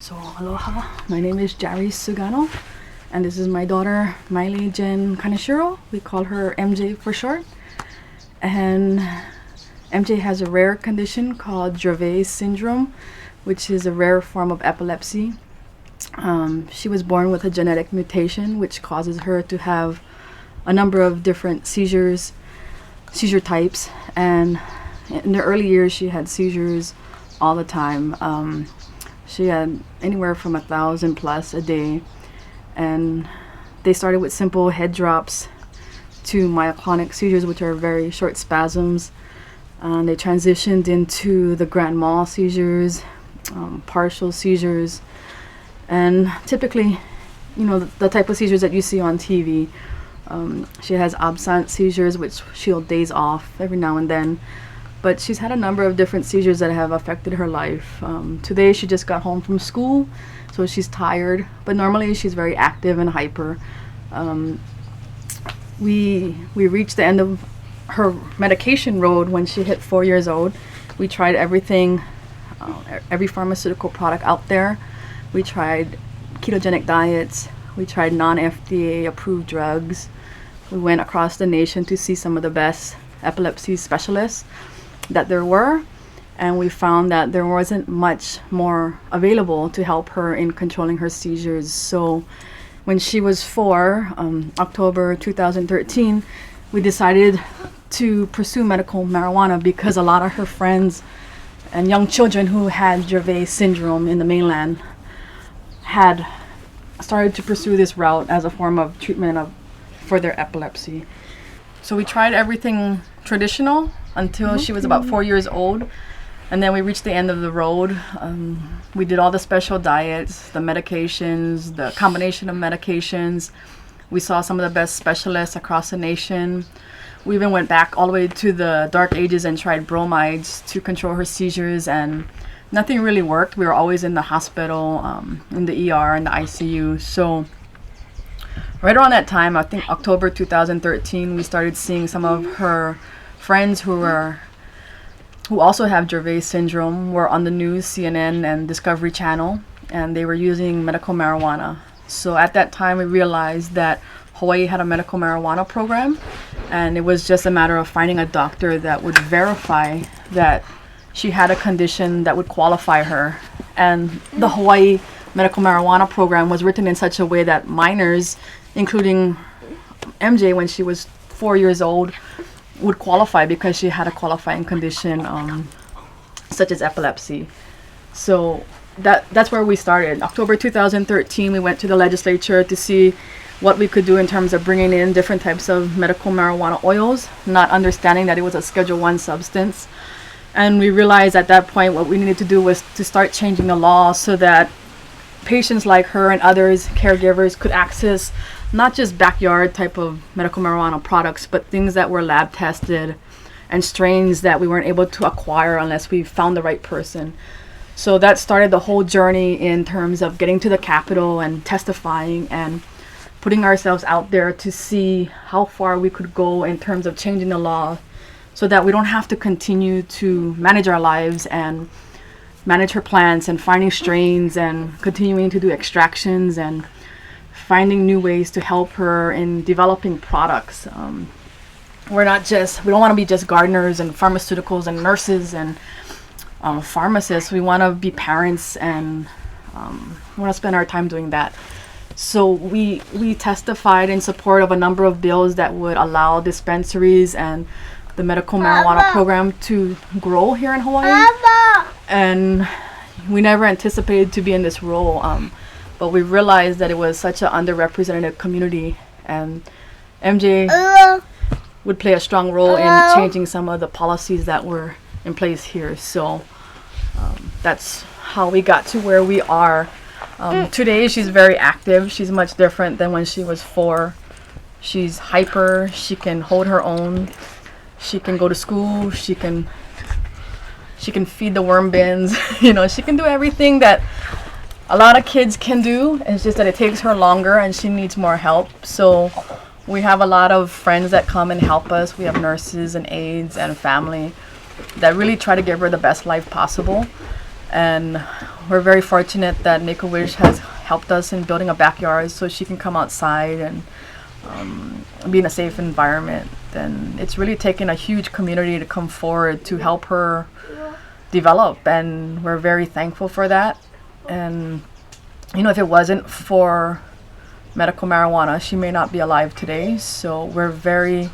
So aloha, my name is Jari Sugano, and this is my daughter Miley Jen Kaneshiro. We call her MJ for short. And MJ has a rare condition called Dravet syndrome, which is a rare form of epilepsy. She was born with a genetic mutation which causes her to have a number of different seizure types, and in the early years she had seizures all the time. She had anywhere from 1,000 plus a day, and they started with simple head drops to myoclonic seizures, which are very short spasms. They transitioned into the grand mal seizures, partial seizures, and typically, the type of seizures that you see on TV. She has absent seizures, which she'll daze off every now and then. But she's had a number of different seizures that have affected her life. Today she just got home from school, so she's tired, but normally she's very active and hyper. We reached the end of her medication road when she hit 4 years old. We tried everything, every pharmaceutical product out there. We tried ketogenic diets. We tried non-FDA approved drugs. We went across the nation to see some of the best epilepsy specialists that there were, and we found that there wasn't much more available to help her in controlling her seizures. So when she was 4, October 2013, we decided to pursue medical marijuana because a lot of her friends and young children who had Dravet syndrome in the mainland had started to pursue this route as a form of treatment for their epilepsy. So we tried everything traditional until she was about 4 years old, and then we reached the end of the road. We did all the special diets, the medications, the combination of medications. We saw some of the best specialists across the nation. We even went back all the way to the dark ages and tried bromides to control her seizures, and nothing really worked. We were always in the hospital, in the ER, in the ICU. So right around that time, I think October 2013, we started seeing some of her friends who also have Dravet syndrome were on the news, CNN and Discovery Channel, and they were using medical marijuana. So at that time, we realized that Hawaii had a medical marijuana program, and it was just a matter of finding a doctor that would verify that she had a condition that would qualify her. And the Hawaii medical marijuana program was written in such a way that minors, including MJ when she was 4 years old, would qualify because she had a qualifying condition such as epilepsy. So that's where we started. October 2013, we went to the legislature to see what we could do in terms of bringing in different types of medical marijuana oils, not understanding that it was a Schedule I substance. And we realized at that point what we needed to do was to start changing the law so that patients like her and others, caregivers, could access not just backyard type of medical marijuana products, but things that were lab tested and strains that we weren't able to acquire unless we found the right person. So that started the whole journey in terms of getting to the Capitol and testifying and putting ourselves out there to see how far we could go in terms of changing the law so that we don't have to continue to manage our lives and manage her plants and finding strains and continuing to do extractions and finding new ways to help her in developing products. We don't want to be just gardeners and pharmaceuticals and nurses and pharmacists. We want to be parents, and we want to spend our time doing that. So we testified in support of a number of bills that would allow dispensaries and the medical marijuana program to grow here in Hawaii. And we never anticipated to be in this role, but we realized that it was such an underrepresented community, and MJ would play a strong role in changing some of the policies that were in place here. So that's how we got to where we are. Today she's very active. She's much different than when she was 4. She's hyper. She can hold her own. She can go to school. She can feed the worm bins. She can do everything that a lot of kids can do. It's just that it takes her longer and she needs more help. So we have a lot of friends that come and help us. We have nurses and aides and family that really try to give her the best life possible. And we're very fortunate that Make-A-Wish has helped us in building a backyard so she can come outside and be in a safe environment. And it's really taken a huge community to come forward to help her develop, and we're very thankful for that. And you know, if it wasn't for medical marijuana, she may not be alive today. So we're very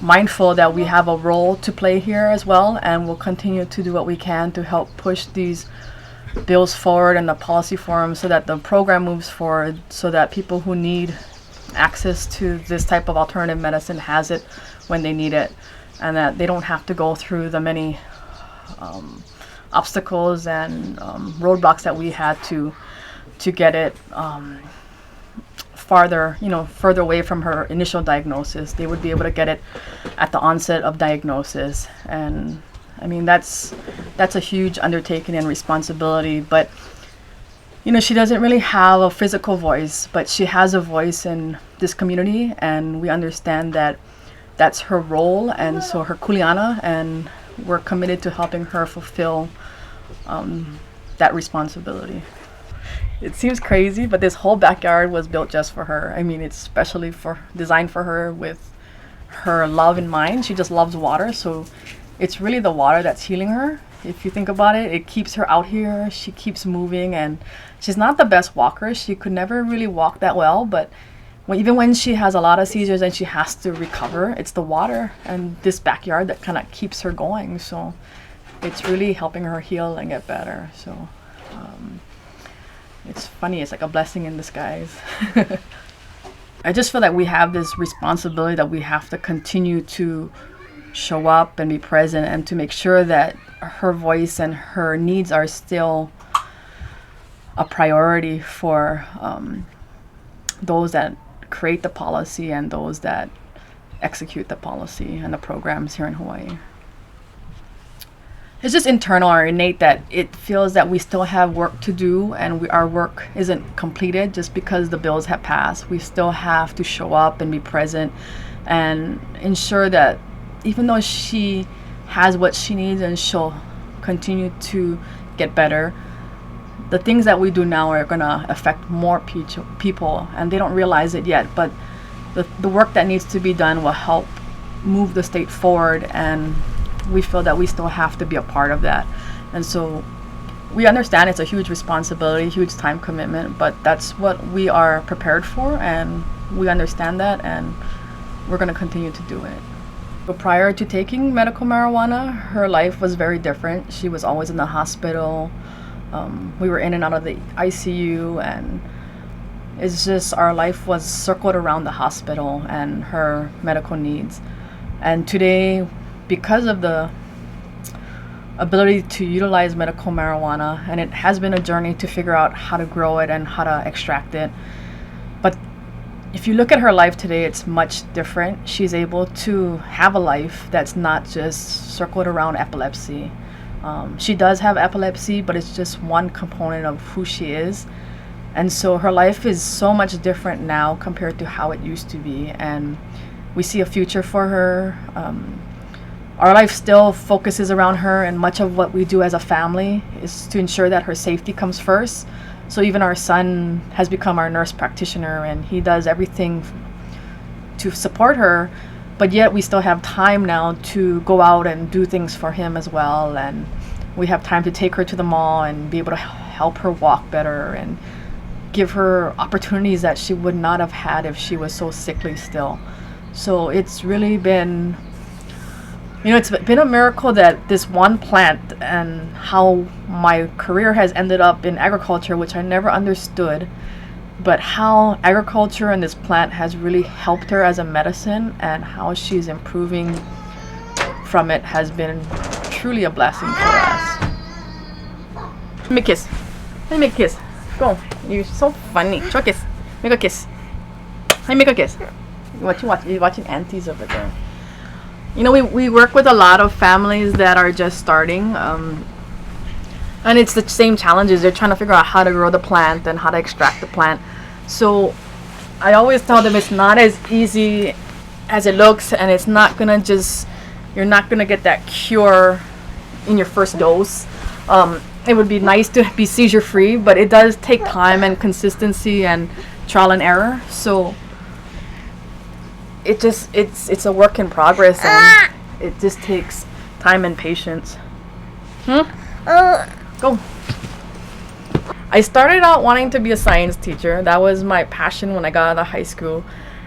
mindful that we have a role to play here as well, and we'll continue to do what we can to help push these bills forward and the policy forum so that the program moves forward, so that people who need access to this type of alternative medicine has it when they need it, and that they don't have to go through the many obstacles and roadblocks that we had to get it further away from her initial diagnosis. They would be able to get it at the onset of diagnosis. And I mean, that's a huge undertaking and responsibility. But you know, she doesn't really have a physical voice, but she has a voice in this community, and we understand that that's her role, and so her kuleana, and we're committed to helping her fulfill that responsibility. It seems crazy, but this whole backyard was built just for her. I mean, it's specially designed for her with her love in mind. She just loves water, so it's really the water that's healing her. If you think about it, it keeps her out here. She keeps moving, and she's not the best walker. She could never really walk that well, but even when she has a lot of seizures and she has to recover, it's the water and this backyard that kind of keeps her going. So it's really helping her heal and get better. So it's funny, it's like a blessing in disguise. I just feel that we have this responsibility that we have to continue to show up and be present, and to make sure that her voice and her needs are still a priority for those that create the policy and those that execute the policy and the programs here in Hawaii. It's just internal or innate that it feels that we still have work to do, and our work isn't completed just because the bills have passed. We still have to show up and be present and ensure that even though she has what she needs and she'll continue to get better, the things that we do now are going to affect more people, and they don't realize it yet, but the work that needs to be done will help move the state forward, and we feel that we still have to be a part of that. And so we understand it's a huge responsibility, huge time commitment, but that's what we are prepared for, and we understand that, and we're going to continue to do it. But prior to taking medical marijuana, her life was very different. She was always in the hospital. We were in and out of the ICU, and it's just our life was circled around the hospital and her medical needs. And today, because of the ability to utilize medical marijuana, and it has been a journey to figure out how to grow it and how to extract it, but if you look at her life today, it's much different. She's able to have a life that's not just circled around epilepsy. She does have epilepsy, but it's just one component of who she is. And so her life is so much different now compared to how it used to be. And we see a future for her. Our life still focuses around her, and much of what we do as a family is to ensure that her safety comes first. So even our son has become our nurse practitioner, and he does everything to support her, but yet we still have time now to go out and do things for him as well. And we have time to take her to the mall and be able to help her walk better and give her opportunities that she would not have had if she was so sickly still. So it's really been, it's been a miracle that this one plant, and how my career has ended up in agriculture, which I never understood, but how agriculture and this plant has really helped her as a medicine, and how she's improving from it has been truly a blessing for us. Let me kiss. Let me kiss. Go. You're so funny. Show a kiss. Make a kiss. Let me make a kiss. You're watching aunties over there. We work with a lot of families that are just starting, and it's the same challenges. They're trying to figure out how to grow the plant and how to extract the plant. So I always tell them it's not as easy as it looks, and it's not gonna you're not gonna get that cure in your first dose. it would be nice to be seizure free, but it does take time and consistency and trial and error. So it's a work in progress, and it just takes time and patience. Go. I started out wanting to be a science teacher. That was my passion when I got out of high school.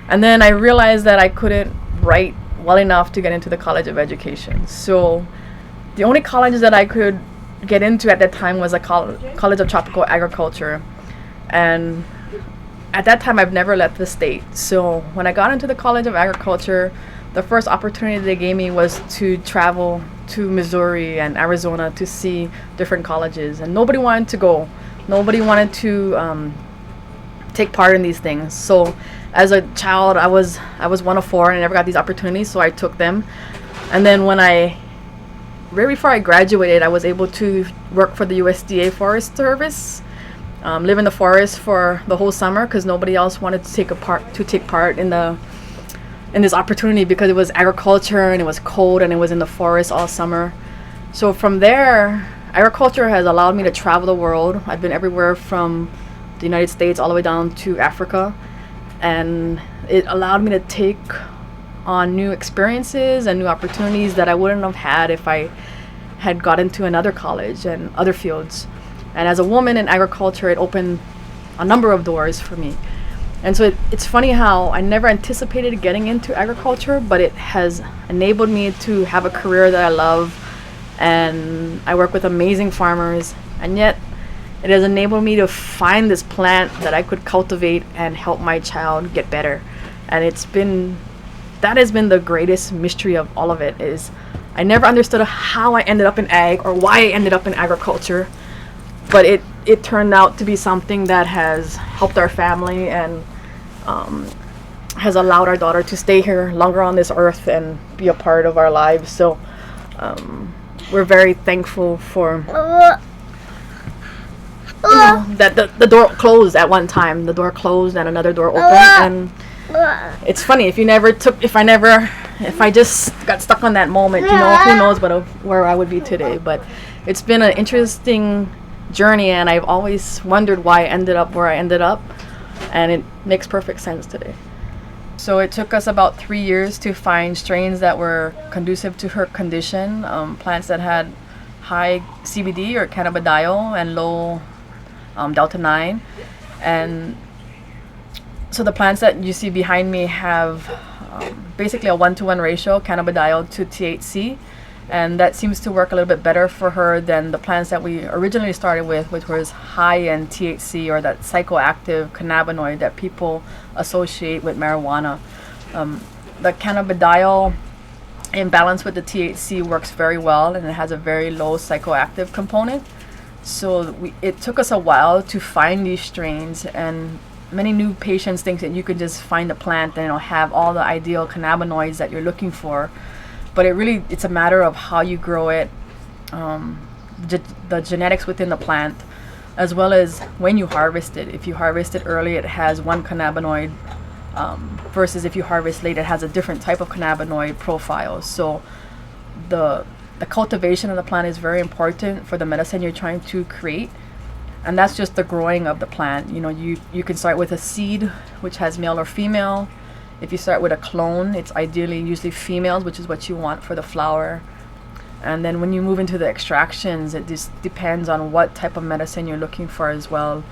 And then I realized that I couldn't write well enough to get into the College of Education. So the only colleges that I could get into at that time was a College of Tropical Agriculture. And at that time, I've never left the state. So when I got into the College of Agriculture, the first opportunity they gave me was to travel to Missouri and Arizona to see different colleges. And nobody wanted to go. Nobody wanted to take part in these things. So as a child, I was one of four, and I never got these opportunities, so I took them. And then right before I graduated, I was able to work for the USDA Forest Service, live in the forest for the whole summer because nobody else wanted to take part in this opportunity, because it was agriculture and it was cold and it was in the forest all summer. So from there, agriculture has allowed me to travel the world. I've been everywhere from the United States all the way down to Africa, and it allowed me to take on new experiences and new opportunities that I wouldn't have had if I had got into another college and other fields. And as a woman in agriculture, it opened a number of doors for me. And so it's funny how I never anticipated getting into agriculture, but it has enabled me to have a career that I love, and I work with amazing farmers, and yet it has enabled me to find this plant that I could cultivate and help my child get better. And that has been the greatest mystery of all of it. Is I never understood how I ended up in ag or why I ended up in agriculture, but it turned out to be something that has helped our family and has allowed our daughter to stay here longer on this earth and be a part of our lives. So we're very thankful for that the door closed at one time. The door closed and another door opened. And it's funny, if I just got stuck on that moment, who knows where I would be today. But it's been an interesting journey, and I've always wondered why I ended up where I ended up, and it makes perfect sense today. So it took us about 3 years to find strains that were conducive to her condition, plants that had high CBD or cannabidiol and low delta 9. And so the plants that you see behind me have basically a 1-to-1 ratio, cannabidiol to THC, and that seems to work a little bit better for her than the plants that we originally started with, which was high in THC, or that psychoactive cannabinoid that people associate with marijuana. The cannabidiol in balance with the THC works very well, and it has a very low psychoactive component. So it took us a while to find these strains, and many new patients think that you could just find a plant and it'll have all the ideal cannabinoids that you're looking for. But it's a matter of how you grow it, the genetics within the plant, as well as when you harvest it. If you harvest it early, it has one cannabinoid, versus if you harvest late, it has a different type of cannabinoid profile. So the cultivation of the plant is very important for the medicine you're trying to create. And that's just the growing of the plant. You can start with a seed, which has male or female. If you start with a clone, it's ideally usually females, which is what you want for the flower. And then when you move into the extractions, it just depends on what type of medicine you're looking for as well.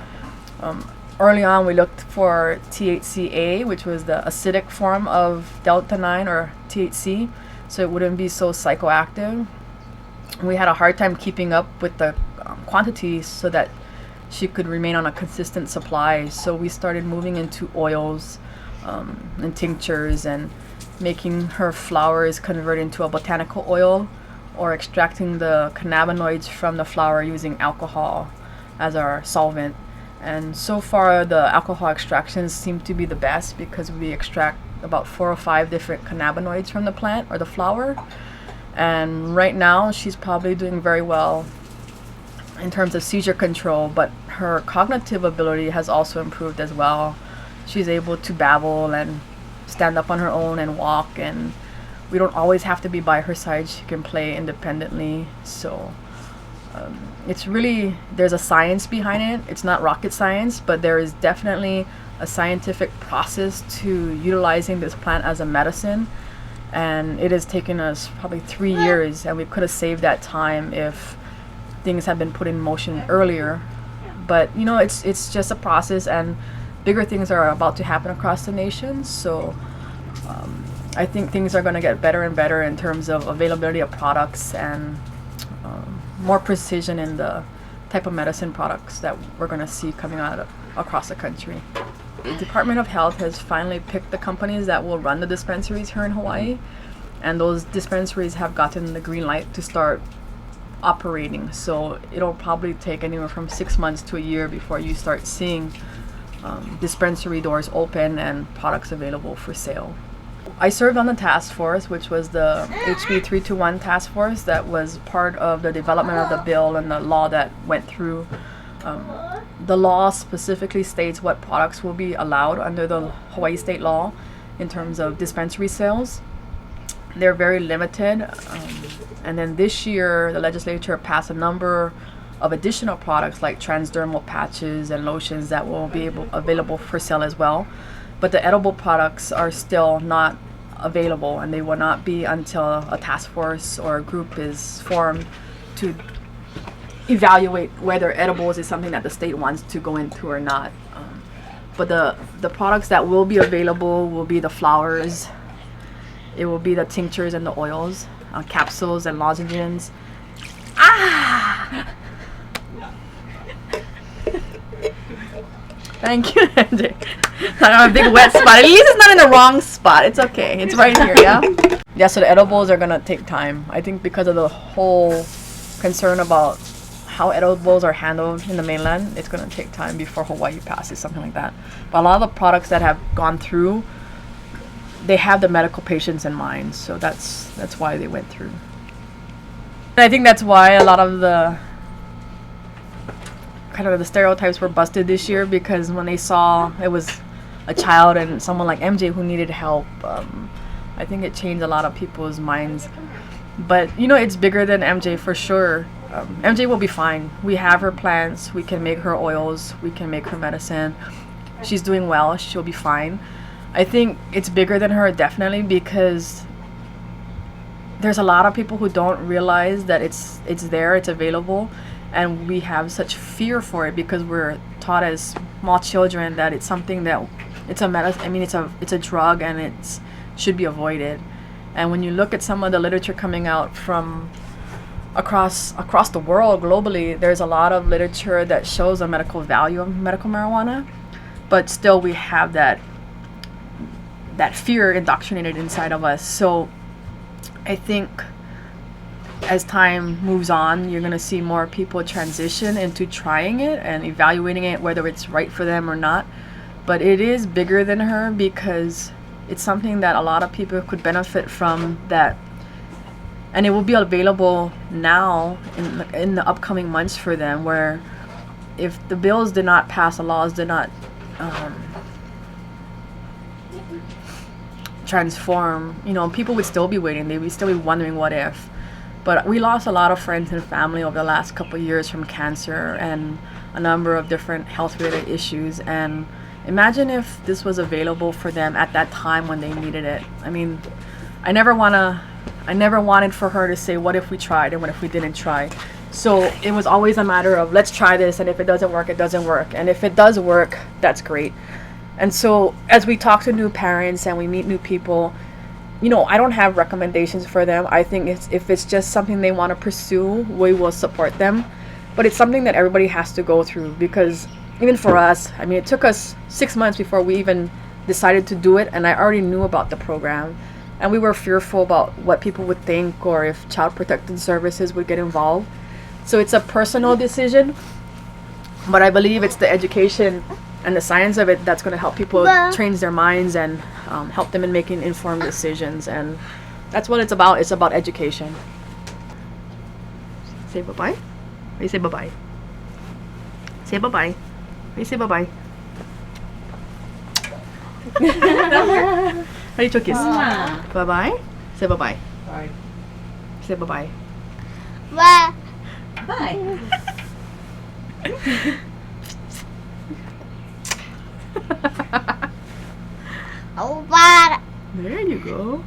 Early on, we looked for THCA, which was the acidic form of delta 9 or THC, so it wouldn't be so psychoactive. We had a hard time keeping up with the quantities so that she could remain on a consistent supply. So we started moving into oils and tinctures, and making her flowers convert into a botanical oil, or extracting the cannabinoids from the flower using alcohol as our solvent. And so far the alcohol extractions seem to be the best, because we extract about 4 or 5 different cannabinoids from the plant or the flower. And right now she's probably doing very well in terms of seizure control, but her cognitive ability has also improved as well. She's able to babble and stand up on her own and walk, and we don't always have to be by her side. She can play independently. So It's really, there's a science behind it. It's not rocket science, but there is definitely a scientific process to utilizing this plant as a medicine. And it has taken us probably 3 years, and we could have saved that time if things had been put in motion earlier. But you know, it's just a process, and bigger things are about to happen across the nation. So I think things are going to get better and better in terms of availability of products and more precision in the type of medicine products that we're going to see coming out across the country. The Department of Health has finally picked the companies that will run the dispensaries here in Hawaii, and those dispensaries have gotten the green light to start operating. So it'll probably take anywhere from 6 months to a year before you start seeing dispensary doors open and products available for sale. I served on the task force, which was the HB 321 task force that was part of the development of the bill and the law that went through. The law specifically states what products will be allowed under the Hawaii state law in terms of dispensary sales. They're very limited. And then this year, the legislature passed a number of additional products like transdermal patches and lotions that will be available for sale as well. But the edible products are still not available, and they will not be until a task force or a group is formed to evaluate whether edibles is something that the state wants to go into or not. But the products that will be available will be the flowers, it will be the tinctures and the oils, capsules and lozenges. Thank you, MJ. I have a big wet spot. At least it's not in the wrong spot. It's okay. It's right here, yeah? Yeah, so the edibles are going to take time. I think because of the whole concern about how edibles are handled in the mainland, it's going to take time before Hawaii passes something like that. But a lot of the products that have gone through, they have the medical patients in mind. So that's why they went through. And I think that's why a lot of the stereotypes were busted this year, because when they saw it was a child and someone like MJ who needed help, I think it changed a lot of people's minds. But you know, it's bigger than MJ for sure. MJ will be fine. We have her plants, we can make her oils, we can make her medicine. She's doing well, she'll be fine. I think it's bigger than her, definitely, because there's a lot of people who don't realize that it's there, it's available. And we have such fear for it because we're taught as small children that it's something that it's a medicine. I mean, it's a drug, and it should be avoided. And when you look at some of the literature coming out from across the world globally, there's a lot of literature that shows the medical value of medical marijuana, but still we have that fear indoctrinated inside of us. So I think as time moves on, you're going to see more people transition into trying it and evaluating it, whether it's right for them or not. But it is bigger than her because it's something that a lot of people could benefit from, that, and it will be available now in the upcoming months for them, where if the bills did not pass, the laws did not transform, you know, people would still be waiting. They would still be wondering what if. But we lost a lot of friends and family over the last couple of years from cancer and a number of different health-related issues. And imagine if this was available for them at that time when they needed it. I mean, I never wanted for her to say, what if we tried and what if we didn't try? So it was always a matter of, let's try this, and if it doesn't work, it doesn't work. And if it does work, that's great. And so as we talk to new parents and we meet new people, you know, I don't have recommendations for them. I think if it's just something they want to pursue, we will support them. But it's something that everybody has to go through, because even for us, I mean, it took us 6 months before we even decided to do it, and I already knew about the program. And we were fearful about what people would think, or if Child Protective Services would get involved. So it's a personal decision, but I believe it's the education and the science of it that's going to help people change their minds and help them in making informed decisions. And that's what it's about. It's about education. Say bye-bye. How you say bye-bye? Say bye-bye. How you say bye-bye? How do you kiss? Bye-bye. Say bye-bye. Bye. Say bye-bye. Bye. Bye. Oh, bad. There you go.